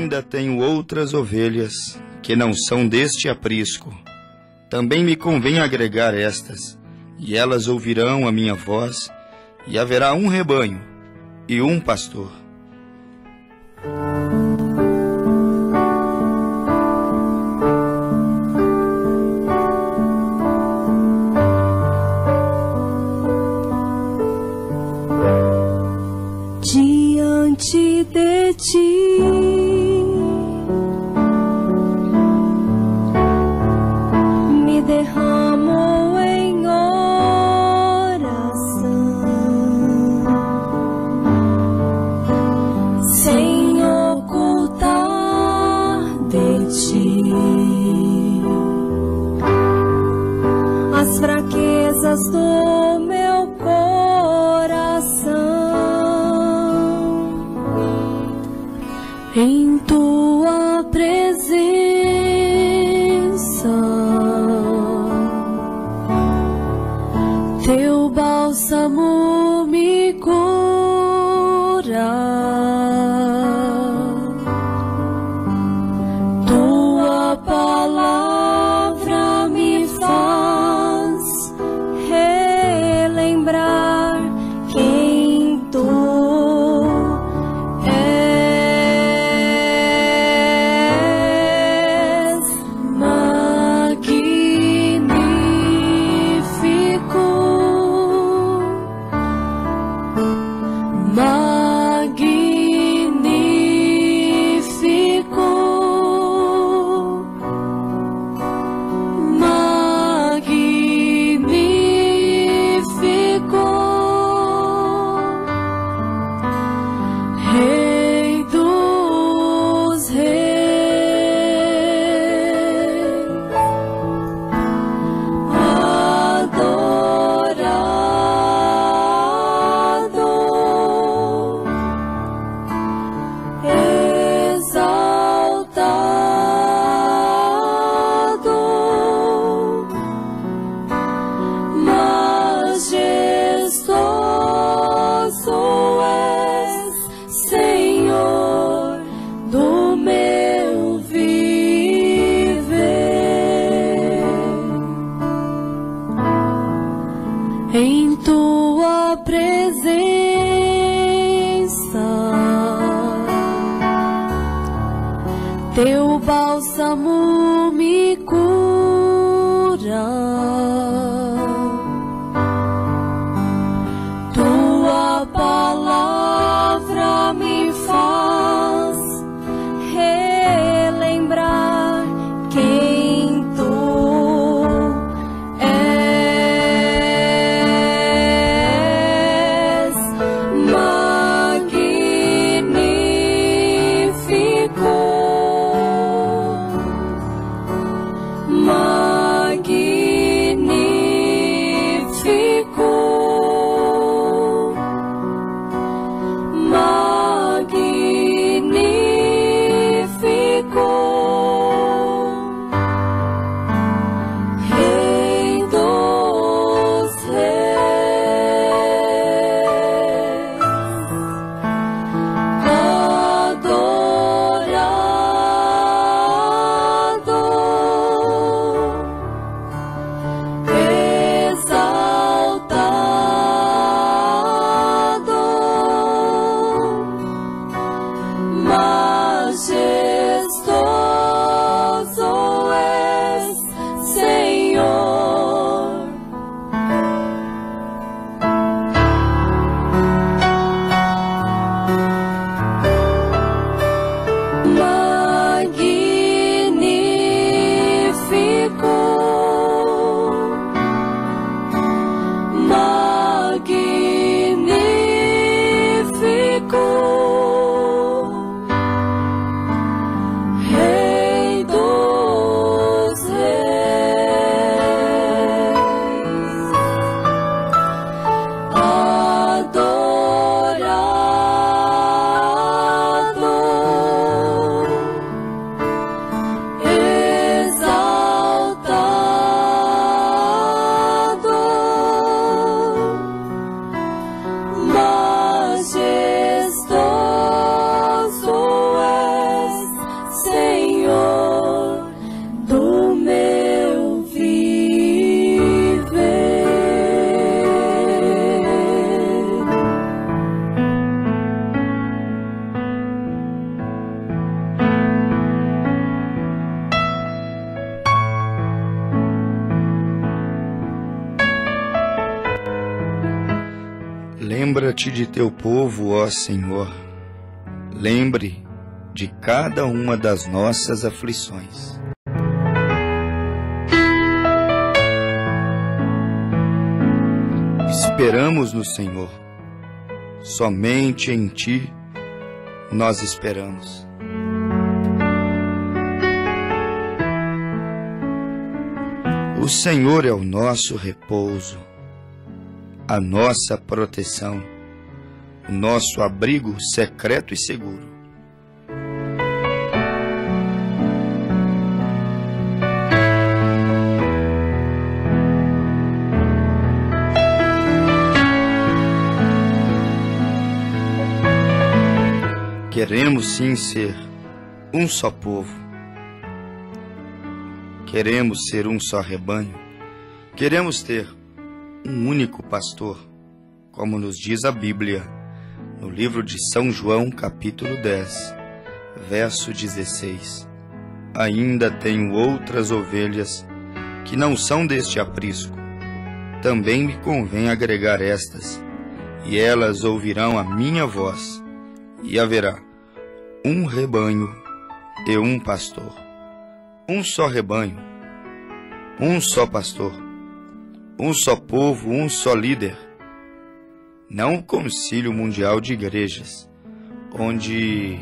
ainda tenho outras ovelhas que não são deste aprisco. Também me convém agregar estas, e elas ouvirão a minha voz, e haverá um rebanho e um pastor. Diante de ti me derramo em oração, sem ocultar de ti as fraquezas do meu coração. Em tua presença teu bálsamo me cura, tua palavra me faz relembrar quem tu em tua presença teu bálsamo me cura, tua palavra me faz relembrar quem tu és. Lembra-te de teu povo, ó Senhor. Lembre de cada uma das nossas aflições. Esperamos no Senhor. Somente em Ti nós esperamos. O Senhor é o nosso repouso, a nossa proteção, o nosso abrigo secreto e seguro. Queremos sim ser um só povo. Queremos ser um só rebanho. Queremos ter um único pastor, como nos diz a Bíblia, no livro de São João, capítulo 10, verso 16. Ainda tenho outras ovelhas que não são deste aprisco. Também me convém agregar estas, e elas ouvirão a minha voz, e haverá um rebanho e um pastor. Um só rebanho, um só pastor, um só povo, um só líder. Não o concílio mundial de igrejas, onde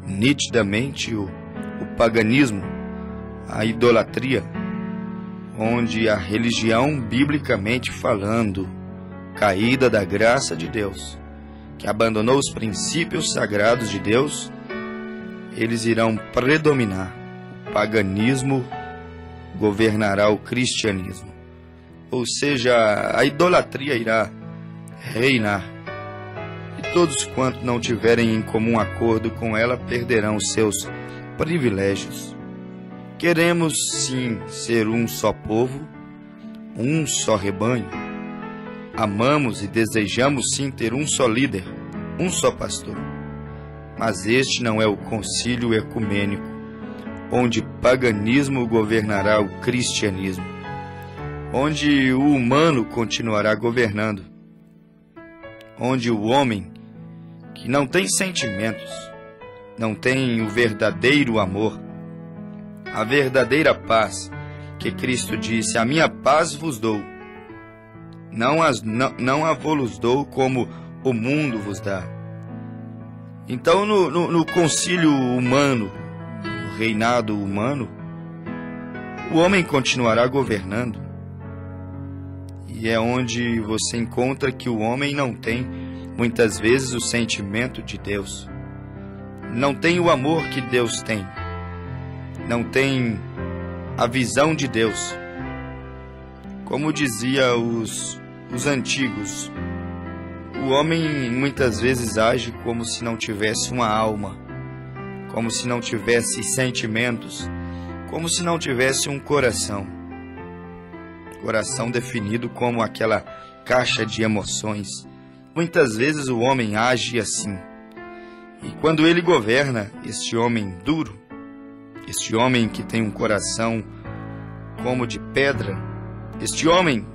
nitidamente o paganismo, a idolatria, onde a religião, biblicamente falando, caída da graça de Deus, que abandonou os princípios sagrados de Deus, eles irão predominar. O paganismo governará o cristianismo. Ou seja, a idolatria irá reinar. E todos quantos não tiverem em comum acordo com ela perderão seus privilégios. Queremos sim ser um só povo, um só rebanho. Amamos e desejamos sim ter um só líder, um só pastor. Mas este não é o concílio ecumênico, onde paganismo governará o cristianismo, onde o humano continuará governando, onde o homem que não tem sentimentos, não tem o verdadeiro amor, a verdadeira paz, que Cristo disse: a minha paz vos dou, não a vos dou como o mundo vos dá. Então no concílio humano, no reinado humano, o homem continuará governando. E é onde você encontra que o homem não tem, muitas vezes, o sentimento de Deus. Não tem o amor que Deus tem. Não tem a visão de Deus. Como dizia os antigos, o homem muitas vezes age como se não tivesse uma alma, como se não tivesse sentimentos, como se não tivesse um coração. Coração definido como aquela caixa de emoções. Muitas vezes o homem age assim. E quando ele governa, este homem duro, este homem que tem um coração como de pedra, este homem,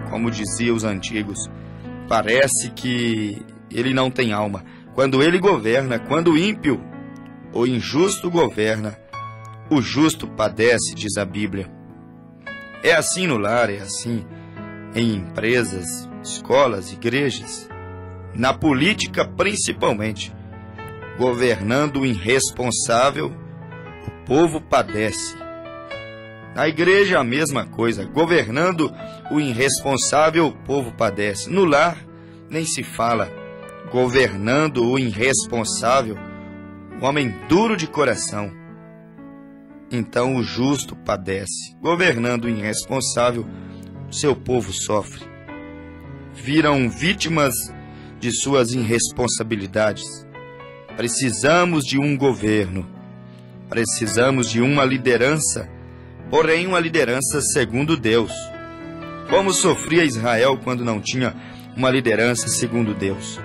como diziam os antigos, parece que ele não tem alma. Quando ele governa, quando o ímpio, o injusto governa, o justo padece, diz a Bíblia. É assim no lar, é assim em empresas, escolas, igrejas, na política principalmente. Governando o irresponsável, o povo padece. Na igreja a mesma coisa, governando o irresponsável, o povo padece. No lar nem se fala, governando o irresponsável, o homem duro de coração, então o justo padece. Governando o irresponsável, seu povo sofre. Viram vítimas de suas irresponsabilidades. Precisamos de um governo, precisamos de uma liderança, porém uma liderança segundo Deus. Como sofria Israel quando não tinha uma liderança segundo Deus.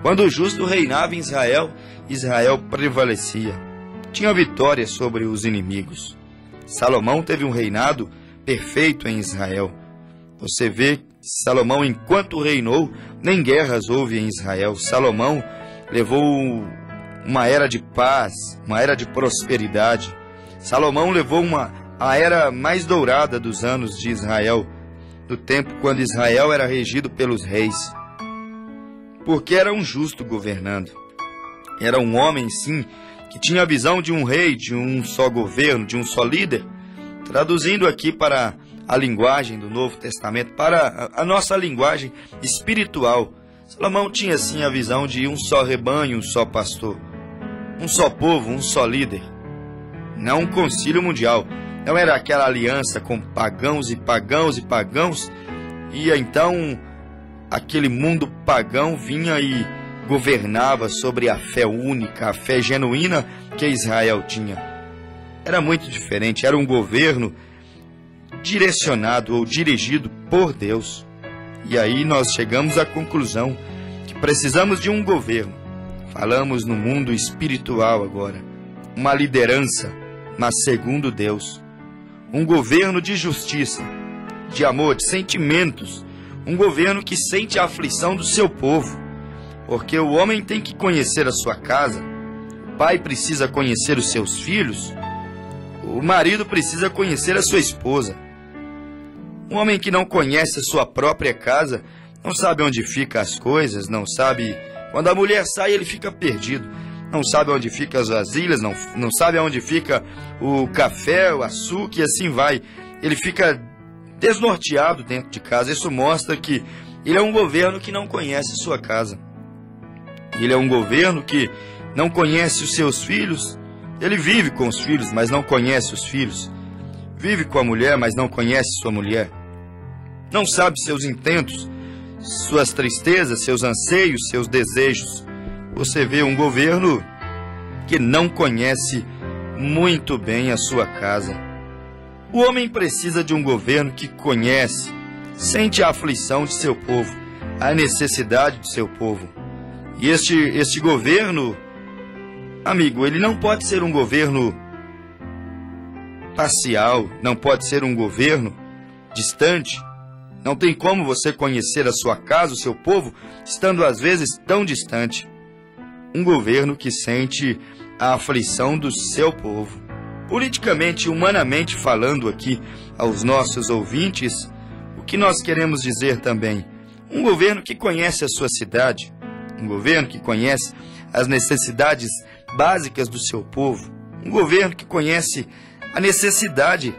Quando o justo reinava em Israel, Israel prevalecia, tinha vitória sobre os inimigos. Salomão teve um reinado perfeito em Israel. Você vê Salomão, enquanto reinou, nem guerras houve em Israel. Salomão levou uma era de paz, uma era de prosperidade. Salomão levou a era mais dourada dos anos de Israel, do tempo quando Israel era regido pelos reis. Porque era um justo governando. Era um homem, sim, que tinha a visão de um rei, de um só governo, de um só líder. Traduzindo aqui para a linguagem do Novo Testamento, para a nossa linguagem espiritual, Salomão tinha sim a visão de um só rebanho, um só pastor, um só povo, um só líder. Não um concílio mundial, não era aquela aliança com pagãos e pagãos e pagãos, e então aquele mundo pagão vinha e governava sobre a fé única, a fé genuína que Israel tinha. Era muito diferente, era um governo direcionado ou dirigido por Deus. E aí nós chegamos à conclusão que precisamos de um governo. Falamos no mundo espiritual agora. Uma liderança, mas segundo Deus. Um governo de justiça, de amor, de sentimentos. Um governo que sente a aflição do seu povo. Porque o homem tem que conhecer a sua casa. O pai precisa conhecer os seus filhos. O marido precisa conhecer a sua esposa. Um homem que não conhece a sua própria casa, não sabe onde ficam as coisas, não sabe... Quando a mulher sai, ele fica perdido. Não sabe onde ficam as vasilhas, não sabe onde fica o café, o açúcar e assim vai. Ele fica desnorteado dentro de casa. Isso mostra que ele é um governo que não conhece a sua casa. Ele é um governo que não conhece os seus filhos. Ele vive com os filhos, mas não conhece os filhos. Vive com a mulher, mas não conhece sua mulher. Não sabe seus intentos, suas tristezas, seus anseios, seus desejos. Você vê um governo que não conhece muito bem a sua casa. O homem precisa de um governo que conhece, sente a aflição de seu povo, a necessidade de seu povo. E este governo, amigo, ele não pode ser um governo parcial, não pode ser um governo distante. Não tem como você conhecer a sua casa, o seu povo, estando às vezes tão distante. Um governo que sente a aflição do seu povo. Politicamente, humanamente falando aqui aos nossos ouvintes, o que nós queremos dizer também? Um governo que conhece a sua cidade, um governo que conhece as necessidades básicas do seu povo, um governo que conhece a necessidade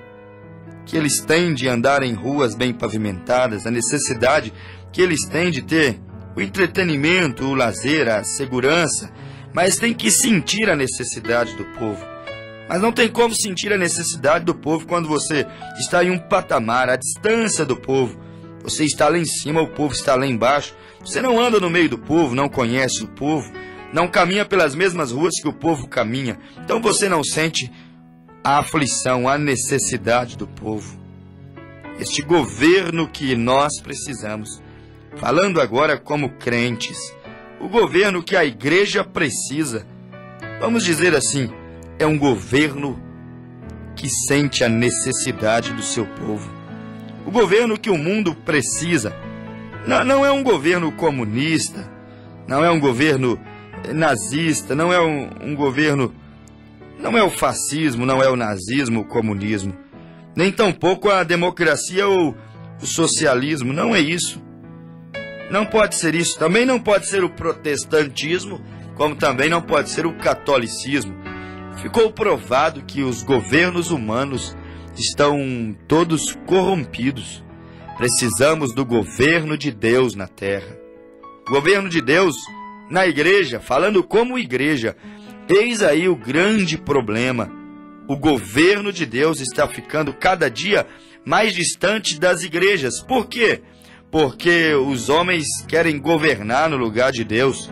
que eles têm de andar em ruas bem pavimentadas, a necessidade que eles têm de ter o entretenimento, o lazer, a segurança, mas tem que sentir a necessidade do povo. Mas não tem como sentir a necessidade do povo quando você está em um patamar, à distância do povo. Você está lá em cima, o povo está lá embaixo. Você não anda no meio do povo, não conhece o povo, não caminha pelas mesmas ruas que o povo caminha. Então você não sente a aflição, a necessidade do povo. Este governo que nós precisamos, falando agora como crentes, o governo que a igreja precisa, vamos dizer assim, é um governo que sente a necessidade do seu povo. O governo que o mundo precisa não é um governo comunista, não é um governo nazista, não é um governo... Não é o fascismo, não é o nazismo, o comunismo, nem tampouco a democracia ou o socialismo, não é isso. Não pode ser isso. Também não pode ser o protestantismo, como também não pode ser o catolicismo. Ficou provado que os governos humanos estão todos corrompidos. Precisamos do governo de Deus na terra. Governo de Deus na igreja, falando como igreja. Eis aí o grande problema. O governo de Deus está ficando cada dia mais distante das igrejas. Por quê? Porque os homens querem governar no lugar de Deus.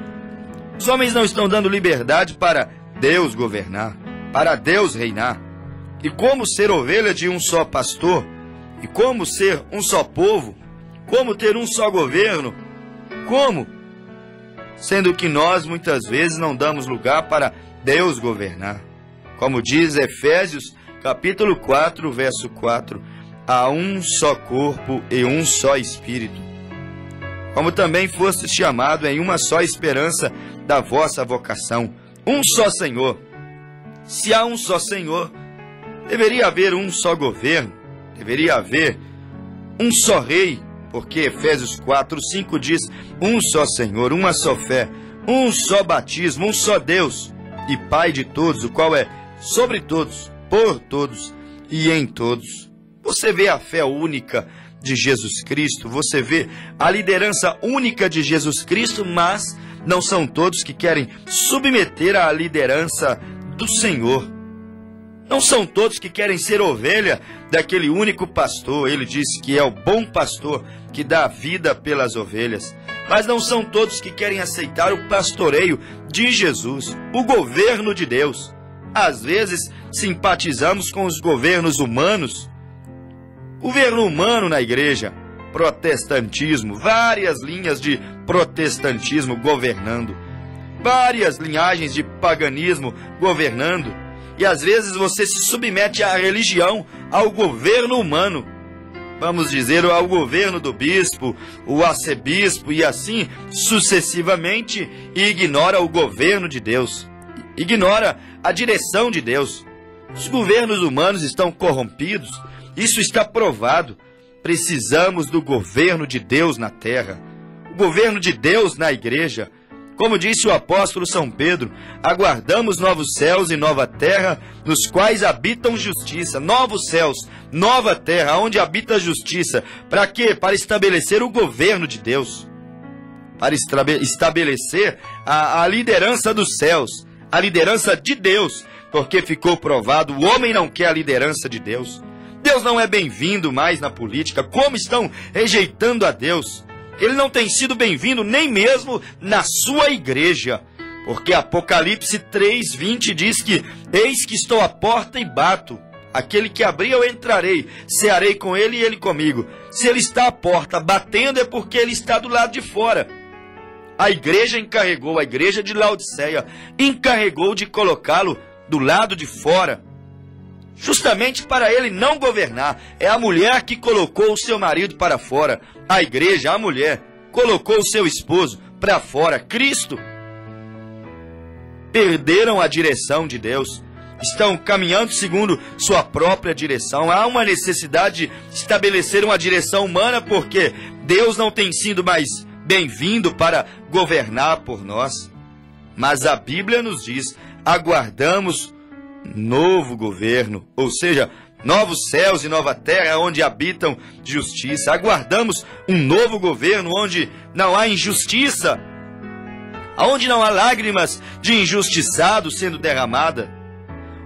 Os homens não estão dando liberdade para Deus governar, para Deus reinar. E como ser ovelha de um só pastor? E como ser um só povo? Como ter um só governo? Como? Sendo que nós muitas vezes não damos lugar para Deus governar. Como diz Efésios, capítulo 4, verso 4, há um só corpo e um só espírito. como também fostes chamado em uma só esperança da vossa vocação, um só Senhor. Se há um só Senhor, deveria haver um só governo, deveria haver um só rei, porque Efésios 4:5 diz: um só Senhor, uma só fé, um só batismo, um só Deus e Pai de todos, o qual é sobre todos, por todos e em todos. Você vê a fé única de Jesus Cristo, você vê a liderança única de Jesus Cristo, mas não são todos que querem submeter à liderança do Senhor. Não são todos que querem ser ovelha daquele único pastor. Ele diz que é o bom pastor que dá a vida pelas ovelhas. Mas não são todos que querem aceitar o pastoreio de Jesus, o governo de Deus. Às vezes simpatizamos com os governos humanos. Governo humano na igreja, protestantismo, várias linhas de protestantismo governando, várias linhagens de paganismo governando. E às vezes você se submete à religião, ao governo humano. Vamos dizer, ao governo do bispo, o arcebispo e assim sucessivamente, e ignora o governo de Deus. Ignora a direção de Deus. Os governos humanos estão corrompidos. Isso está provado. Precisamos do governo de Deus na terra. O governo de Deus na igreja. Como disse o apóstolo São Pedro, aguardamos novos céus e nova terra, nos quais habitam justiça. Novos céus, nova terra, onde habita a justiça. Para quê? Para estabelecer o governo de Deus. Para estabelecer a liderança dos céus, a liderança de Deus. Porque ficou provado, o homem não quer a liderança de Deus. Deus não é bem-vindo mais na política. Como estão rejeitando a Deus? Ele não tem sido bem-vindo nem mesmo na sua igreja. Porque Apocalipse 3:20 diz que: eis que estou à porta e bato. Aquele que abrir eu entrarei, cearei com ele e ele comigo. Se ele está à porta batendo é porque ele está do lado de fora. A igreja encarregou, a igreja de Laodiceia encarregou de colocá-lo do lado de fora, justamente para ele não governar. É a mulher que colocou o seu marido para fora. A igreja, a mulher, colocou o seu esposo para fora. Cristo. Perderam a direção de Deus. Estão caminhando segundo sua própria direção. Há uma necessidade de estabelecer uma direção humana, porque Deus não tem sido mais bem-vindo para governar por nós. Mas a Bíblia nos diz: aguardamos novo governo, ou seja, novos céus e nova terra onde habitam justiça. Aguardamos um novo governo onde não há injustiça, onde não há lágrimas de injustiçado sendo derramada,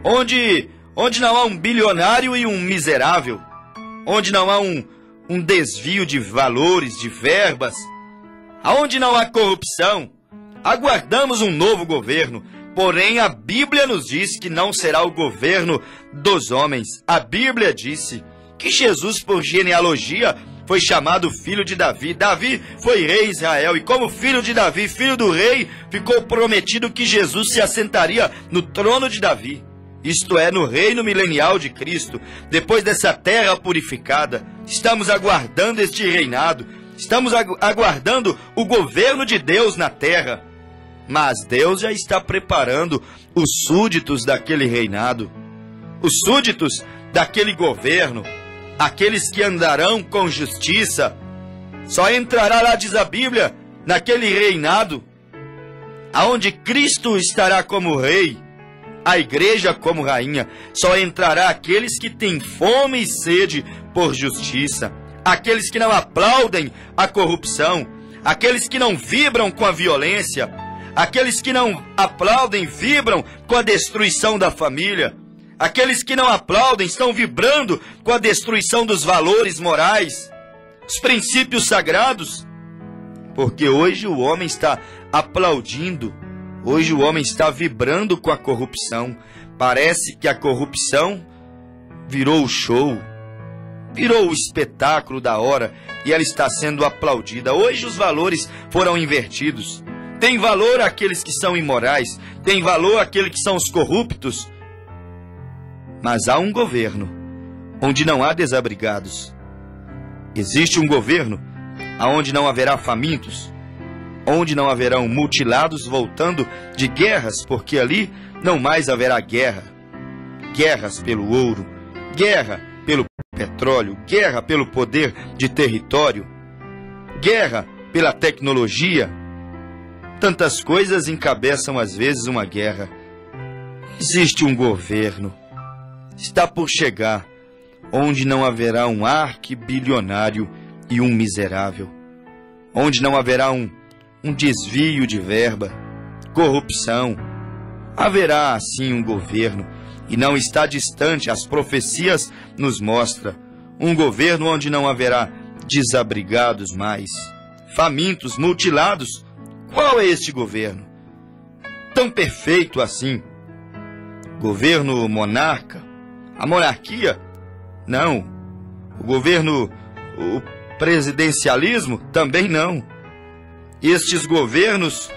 onde não há um bilionário e um miserável, onde não há um desvio de valores, de verbas, aonde não há corrupção. Aguardamos um novo governo. Porém, a Bíblia nos diz que não será o governo dos homens. A Bíblia disse que Jesus, por genealogia, foi chamado filho de Davi. Davi foi rei de Israel, e como filho de Davi, filho do rei, ficou prometido que Jesus se assentaria no trono de Davi. Isto é, no reino milenial de Cristo. Depois dessa terra purificada, estamos aguardando este reinado. Estamos aguardando o governo de Deus na terra. Mas Deus já está preparando os súditos daquele reinado, os súditos daquele governo, aqueles que andarão com justiça. Só entrará lá, diz a Bíblia, naquele reinado, aonde Cristo estará como rei, a igreja como rainha. Só entrará aqueles que têm fome e sede por justiça, aqueles que não aplaudem a corrupção, aqueles que não vibram com a violência, aqueles que não aplaudem, vibram com a destruição da família. Aqueles que não aplaudem estão vibrando com a destruição dos valores morais, os princípios sagrados. Porque hoje o homem está aplaudindo, hoje o homem está vibrando com a corrupção. Parece que a corrupção virou o show, virou o espetáculo da hora, e ela está sendo aplaudida. Hoje os valores foram invertidos. Tem valor aqueles que são imorais, tem valor aqueles que são os corruptos. Mas há um governo onde não há desabrigados. Existe um governo aonde não haverá famintos, onde não haverão mutilados voltando de guerras, porque ali não mais haverá guerra. Guerras pelo ouro, guerra pelo petróleo, guerra pelo poder de território, guerra pela tecnologia. Tantas coisas encabeçam às vezes uma guerra. Existe um governo, está por chegar, onde não haverá um arquibilionário e um miserável, onde não haverá um desvio de verba, corrupção. Haverá assim um governo, e não está distante, as profecias nos mostram, um governo onde não haverá desabrigados mais, famintos, mutilados. Qual é este governo? Tão perfeito assim? Governo monarca? A monarquia? Não. O governo, o presidencialismo? Também não. Estes governos,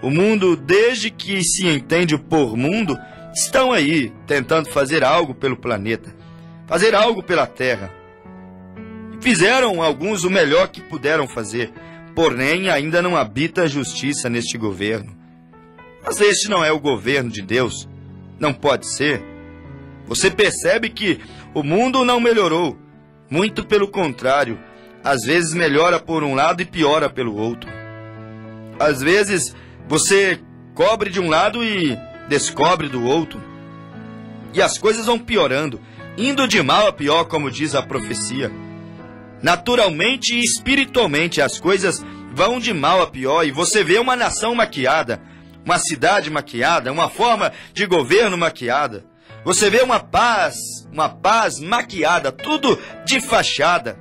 o mundo, desde que se entende por mundo, estão aí tentando fazer algo pelo planeta, fazer algo pela Terra. Fizeram alguns o melhor que puderam fazer, porém ainda não habita a justiça neste governo. Mas este não é o governo de Deus. Não pode ser. Você percebe que o mundo não melhorou. Muito pelo contrário. Às vezes melhora por um lado e piora pelo outro. Às vezes você cobre de um lado e descobre do outro. E as coisas vão piorando, indo de mal a pior, como diz a profecia. Naturalmente e espiritualmente as coisas vão de mal a pior, e você vê uma nação maquiada, uma cidade maquiada, uma forma de governo maquiada. Você vê uma paz maquiada, tudo de fachada.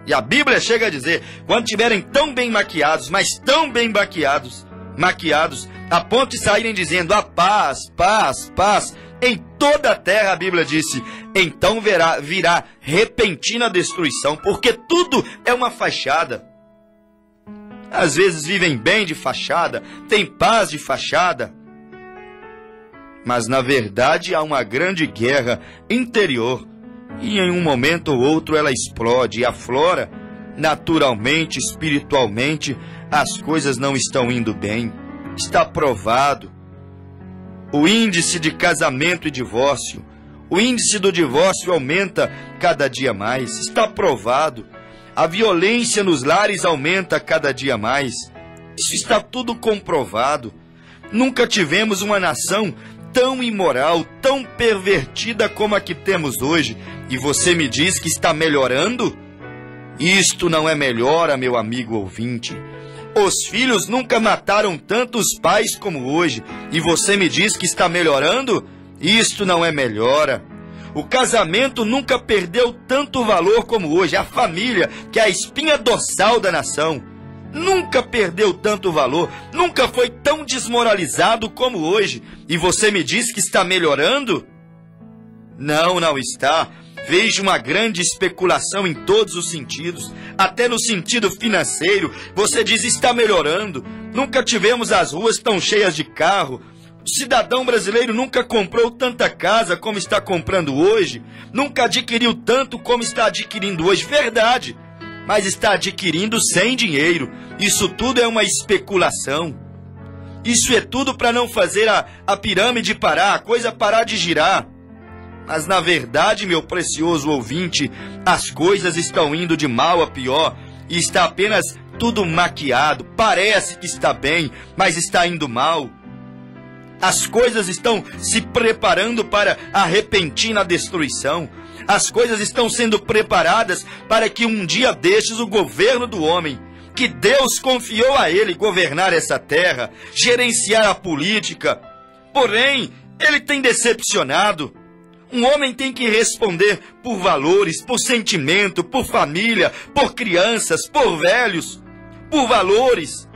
E a Bíblia chega a dizer, quando estiverem tão bem maquiados, mas tão bem maquiados, a ponto de saírem dizendo, a paz, paz, paz, em toda a terra, a Bíblia disse, então virá repentina destruição, porque tudo é uma fachada. Às vezes vivem bem de fachada, têm paz de fachada, mas na verdade há uma grande guerra interior, e em um momento ou outro ela explode e aflora. Naturalmente, espiritualmente, as coisas não estão indo bem. Está provado. O índice de casamento e divórcio, o índice do divórcio aumenta cada dia mais. Está provado. A violência nos lares aumenta cada dia mais. Isso está tudo comprovado. Nunca tivemos uma nação tão imoral, tão pervertida como a que temos hoje. E você me diz que está melhorando? Isto não é melhora, meu amigo ouvinte. Os filhos nunca mataram tantos pais como hoje. E você me diz que está melhorando? Isto não é melhora. O casamento nunca perdeu tanto valor como hoje. A família, que é a espinha dorsal da nação, nunca perdeu tanto valor. Nunca foi tão desmoralizado como hoje. E você me diz que está melhorando? Não, não está. Vejo uma grande especulação em todos os sentidos, até no sentido financeiro. Você diz está melhorando. Nunca tivemos as ruas tão cheias de carro. O cidadão brasileiro nunca comprou tanta casa como está comprando hoje. Nunca adquiriu tanto como está adquirindo hoje. Verdade, mas está adquirindo sem dinheiro. Isso tudo é uma especulação. Isso é tudo para não fazer a pirâmide parar, a coisa parar de girar. Mas na verdade, meu precioso ouvinte, as coisas estão indo de mal a pior e está apenas tudo maquiado. Parece que está bem, mas está indo mal. As coisas estão se preparando para a repentina destruição. As coisas estão sendo preparadas para que um dia destes o governo do homem, que Deus confiou a ele governar essa terra, gerenciar a política, porém, ele tem decepcionado. Um homem tem que responder por valores, por sentimento, por família, por crianças, por velhos, por valores,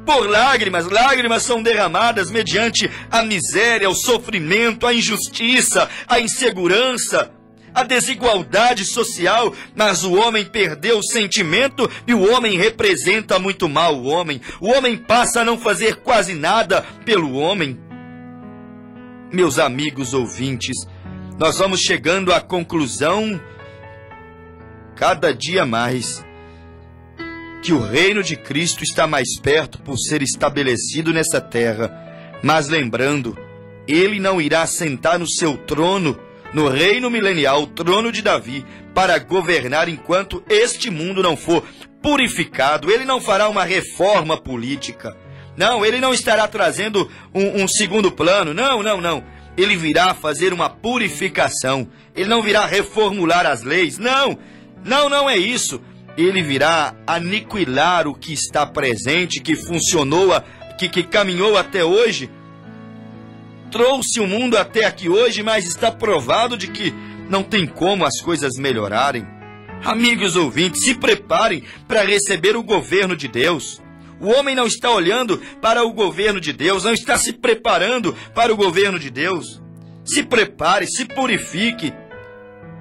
por lágrimas. Lágrimas são derramadas mediante a miséria, o sofrimento, a injustiça, a insegurança, a desigualdade social. Mas o homem perdeu o sentimento e o homem representa muito mal o homem. O homem passa a não fazer quase nada pelo homem. Meus amigos ouvintes, nós vamos chegando à conclusão, cada dia mais, que o reino de Cristo está mais perto por ser estabelecido nessa terra. Mas lembrando, ele não irá sentar no seu trono, no reino milenial, o trono de Davi, para governar enquanto este mundo não for purificado. Ele não fará uma reforma política. Não, ele não estará trazendo um segundo plano. Não. Ele virá fazer uma purificação. Ele não virá reformular as leis. Não é isso. Ele virá aniquilar o que está presente, que funcionou, que caminhou até hoje. Trouxe o mundo até aqui hoje, mas está provado de que não tem como as coisas melhorarem. Amigos ouvintes, se preparem para receber o governo de Deus. O homem não está olhando para o governo de Deus, não está se preparando para o governo de Deus. Se prepare, se purifique,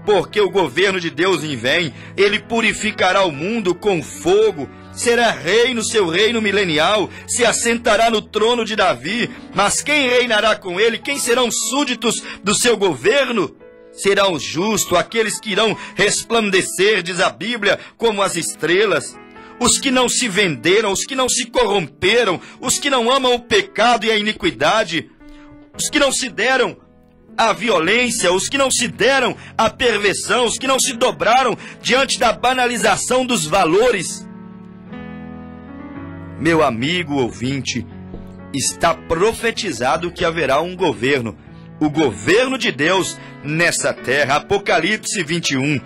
porque o governo de Deus vem. Ele purificará o mundo com fogo. Será rei no seu reino milenial, se assentará no trono de Davi. Mas quem reinará com ele? Quem serão súditos do seu governo? Serão os justos, aqueles que irão resplandecer, diz a Bíblia, como as estrelas. Os que não se venderam, os que não se corromperam, os que não amam o pecado e a iniquidade, os que não se deram à violência, os que não se deram à perversão, os que não se dobraram diante da banalização dos valores. Meu amigo ouvinte, está profetizado que haverá um governo, o governo de Deus nessa terra. Apocalipse 21.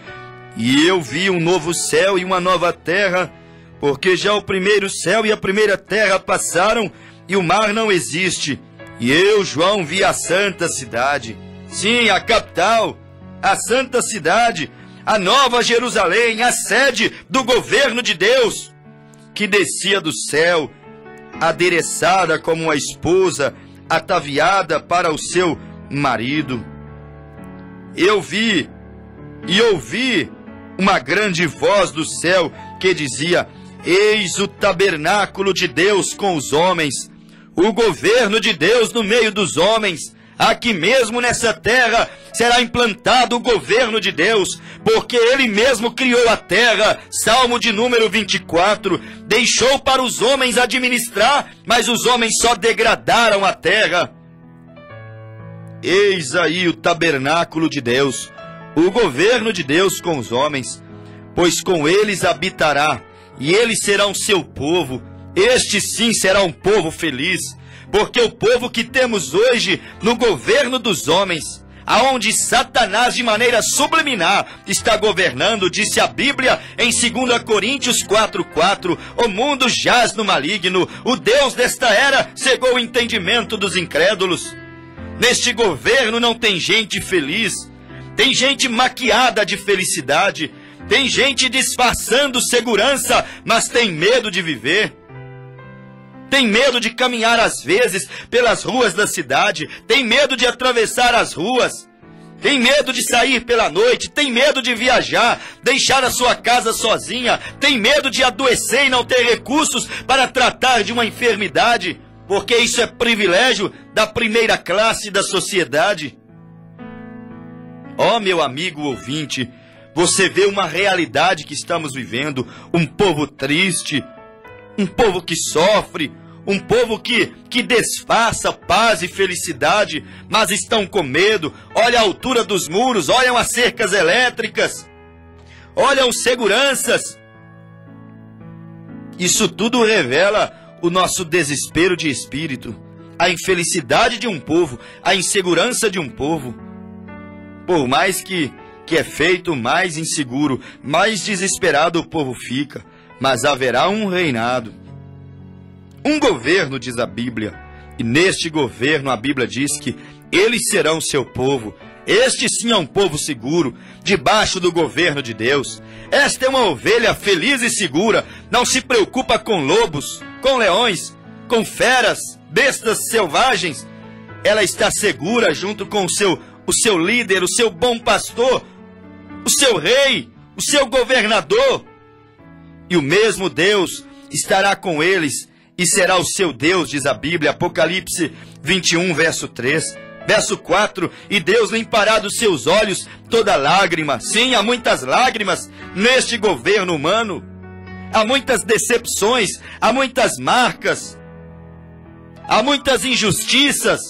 E eu vi um novo céu e uma nova terra, porque já o primeiro céu e a primeira terra passaram e o mar não existe. E eu, João, vi a santa cidade, sim, a capital, a santa cidade, a nova Jerusalém, a sede do governo de Deus, que descia do céu, adereçada como uma esposa, ataviada para o seu marido. Eu vi e ouvi uma grande voz do céu que dizia: eis o tabernáculo de Deus com os homens, o governo de Deus no meio dos homens. Aqui mesmo nessa terra será implantado o governo de Deus, porque Ele mesmo criou a terra. Salmo de número 24. Deixou para os homens administrar, mas os homens só degradaram a terra. Eis aí o tabernáculo de Deus, o governo de Deus com os homens, pois com eles habitará, e eles serão seu povo. Este sim será um povo feliz, porque o povo que temos hoje no governo dos homens, aonde Satanás de maneira subliminar está governando, disse a Bíblia em 2 Coríntios 4:4, o mundo jaz no maligno, o Deus desta era cegou o entendimento dos incrédulos. Neste governo não tem gente feliz, tem gente maquiada de felicidade, tem gente disfarçando segurança, mas tem medo de viver. Tem medo de caminhar às vezes pelas ruas da cidade, tem medo de atravessar as ruas, tem medo de sair pela noite, tem medo de viajar, deixar a sua casa sozinha, tem medo de adoecer e não ter recursos para tratar de uma enfermidade, porque isso é privilégio da primeira classe da sociedade. Ó, meu amigo ouvinte, você vê uma realidade que estamos vivendo, um povo triste, um povo que sofre, um povo que disfarça paz e felicidade, mas estão com medo. Olha a altura dos muros, olham as cercas elétricas, olham seguranças. Isso tudo revela o nosso desespero de espírito, a infelicidade de um povo, a insegurança de um povo. Por mais que é feito, mais inseguro, mais desesperado o povo fica. Mas haverá um reinado, um governo, diz a Bíblia. E neste governo a Bíblia diz que eles serão seu povo. Este sim é um povo seguro, debaixo do governo de Deus. Esta é uma ovelha feliz e segura, não se preocupa com lobos, com leões, com feras, bestas selvagens. Ela está segura junto com o seu líder, o seu bom pastor, o seu rei, o seu governador. E o mesmo Deus estará com eles e será o seu Deus, diz a Bíblia, Apocalipse 21, verso 3. Verso 4, e Deus limpará dos seus olhos toda lágrima. Sim, há muitas lágrimas neste governo humano. há muitas decepções, há muitas marcas, há muitas injustiças.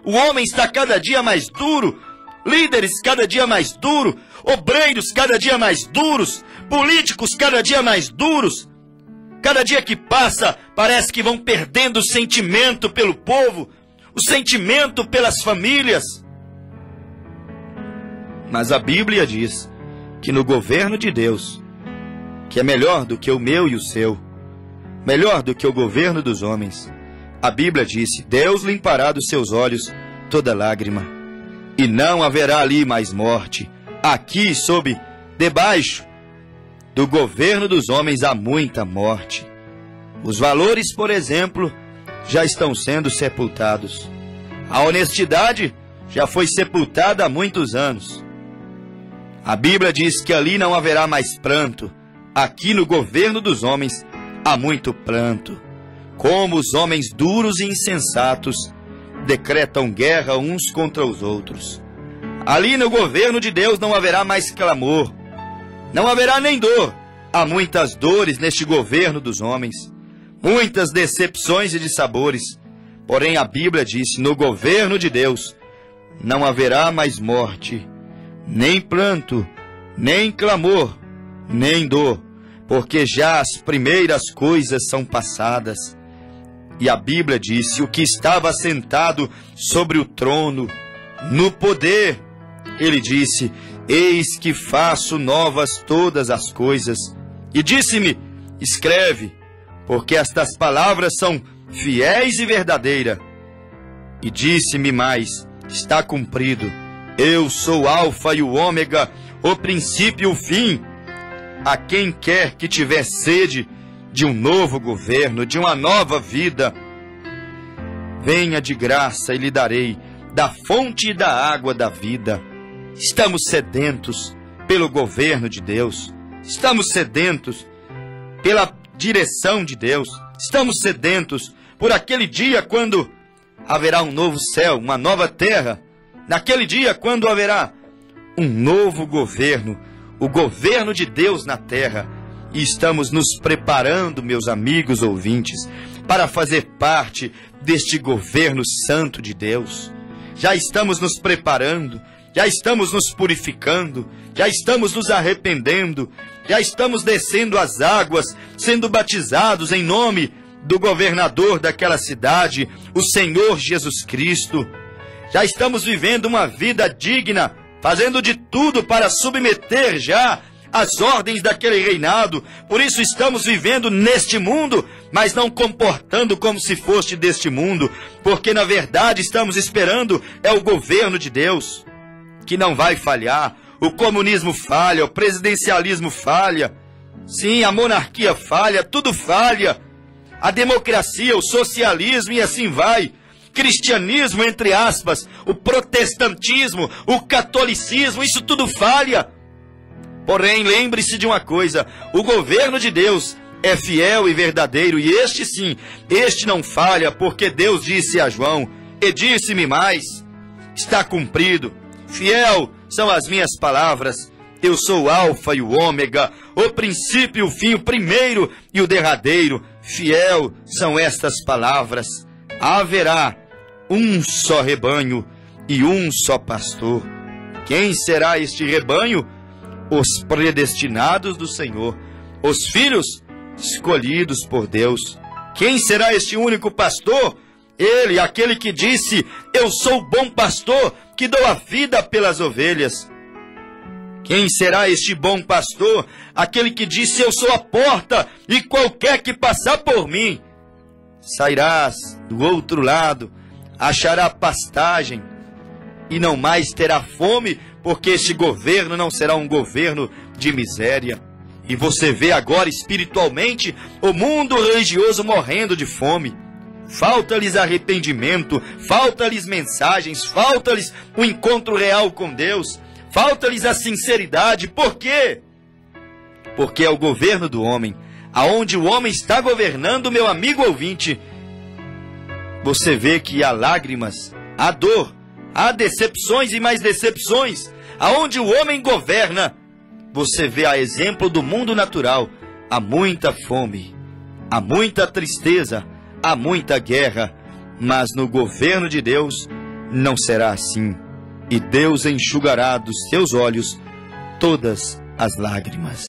O homem está cada dia mais duro, líderes cada dia mais duros, obreiros cada dia mais duros, políticos cada dia mais duros. Cada dia que passa, parece que vão perdendo o sentimento pelo povo, o sentimento pelas famílias. Mas a Bíblia diz que no governo de Deus, que é melhor do que o meu e o seu, melhor do que o governo dos homens, a Bíblia disse: Deus limpará dos seus olhos toda lágrima, e não haverá ali mais morte. Aqui, debaixo do governo dos homens, há muita morte. Os valores, por exemplo, já estão sendo sepultados. A honestidade já foi sepultada há muitos anos. A Bíblia diz que ali não haverá mais pranto. Aqui no governo dos homens há muito pranto. Como os homens duros e insensatos decretam guerra uns contra os outros. Ali no governo de Deus não haverá mais clamor. Não haverá nem dor. Há muitas dores neste governo dos homens. Muitas decepções e dissabores. Porém a Bíblia diz: no governo de Deus não haverá mais morte, nem pranto, nem clamor, nem dor, porque já as primeiras coisas são passadas. E a Bíblia disse: o que estava sentado sobre o trono, no poder, ele disse: eis que faço novas todas as coisas. E disse-me: escreve, porque estas palavras são fiéis e verdadeiras. E disse-me mais: está cumprido. Eu sou o Alfa e o Ômega, o princípio e o fim. A quem quer que tiver sede de um novo governo, de uma nova vida, venha de graça e lhe darei da fonte e da água da vida. Estamos sedentos pelo governo de Deus. Estamos sedentos pela direção de Deus. Estamos sedentos por aquele dia quando haverá um novo céu, uma nova terra. Naquele dia quando haverá um novo governo, o governo de Deus na terra. E estamos nos preparando, meus amigos ouvintes, para fazer parte deste governo santo de Deus. Já estamos nos preparando, já estamos nos purificando, já estamos nos arrependendo, já estamos descendo as águas, sendo batizados em nome do governador daquela cidade, o Senhor Jesus Cristo. Já estamos vivendo uma vida digna, fazendo de tudo para submeter já as ordens daquele reinado. Por isso estamos vivendo neste mundo, mas não comportando como se fosse deste mundo, porque na verdade estamos esperando o governo de Deus, que não vai falhar. O comunismo falha, o presidencialismo falha, sim, a monarquia falha, tudo falha. A democracia, o socialismo e assim vai. Cristianismo, entre aspas, o protestantismo, o catolicismo, isso tudo falha. Porém, lembre-se de uma coisa: o governo de Deus é fiel e verdadeiro, e este sim, este não falha, porque Deus disse a João, e disse-me mais: está cumprido. Fiel são as minhas palavras. Eu sou o Alfa e o Ômega, o princípio e o fim, o primeiro e o derradeiro. Fiel são estas palavras. Haverá um só rebanho e um só pastor. Quem será este rebanho? Os predestinados do Senhor, os filhos escolhidos por Deus. Quem será este único pastor? Ele, aquele que disse: eu sou o bom pastor, que dou a vida pelas ovelhas. Quem será este bom pastor? Aquele que disse: eu sou a porta, e qualquer que passar por mim sairás do outro lado, achará pastagem e não mais terá fome, porque este governo não será um governo de miséria. E você vê agora espiritualmente o mundo religioso morrendo de fome. Falta-lhes arrependimento, falta-lhes mensagens, falta-lhes o encontro real com Deus, falta-lhes a sinceridade. Por quê? Porque é o governo do homem, aonde o homem está governando, meu amigo ouvinte. Você vê que há lágrimas, há dor, há decepções e mais decepções. Aonde o homem governa, você vê a exemplo do mundo natural, há muita fome, há muita tristeza, há muita guerra, mas no governo de Deus não será assim, e Deus enxugará dos seus olhos todas as lágrimas.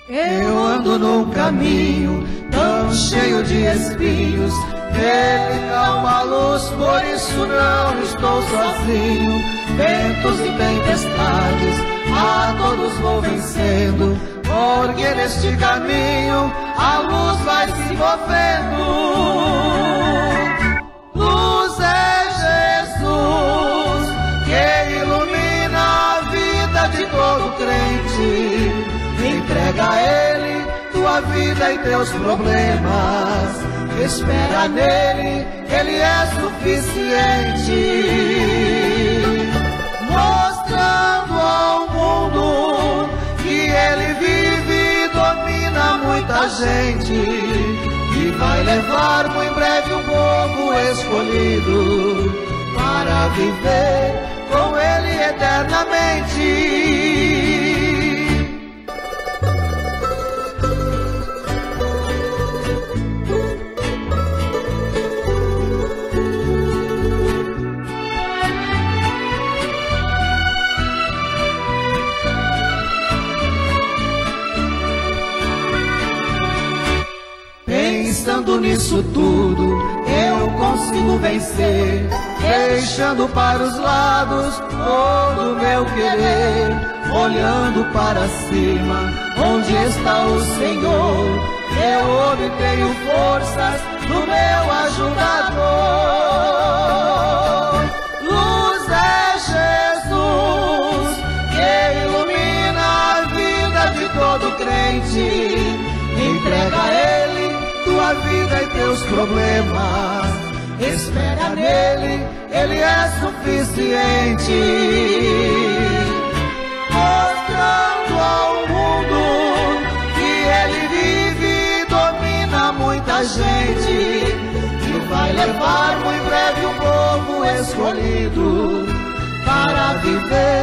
Eu ando num caminho tão cheio de espinhos, nele há uma luz, por isso não estou sozinho. Ventos e tempestades, a todos vou vencendo, porque neste caminho a luz vai se movendo. Luz é Jesus, que ilumina a vida de todo crente. Entrega a Ele tua vida e teus problemas, espera nele, Ele é suficiente. Mostrando ao mundo que Ele vive e domina muita gente, e vai levar muito em breve um povo escolhido para viver com Ele eternamente. Pensando nisso tudo, eu consigo vencer, deixando para os lados todo o meu querer, olhando para cima, onde está o Senhor, eu obtenho forças do meu ajudador. Luz é Jesus, que ilumina a vida de todo crente. Entrega a Ele tua vida e teus problemas, espera nele, Ele é suficiente. Mostrando ao mundo que Ele vive e domina muita gente, e vai levar muito em breve um povo escolhido para viver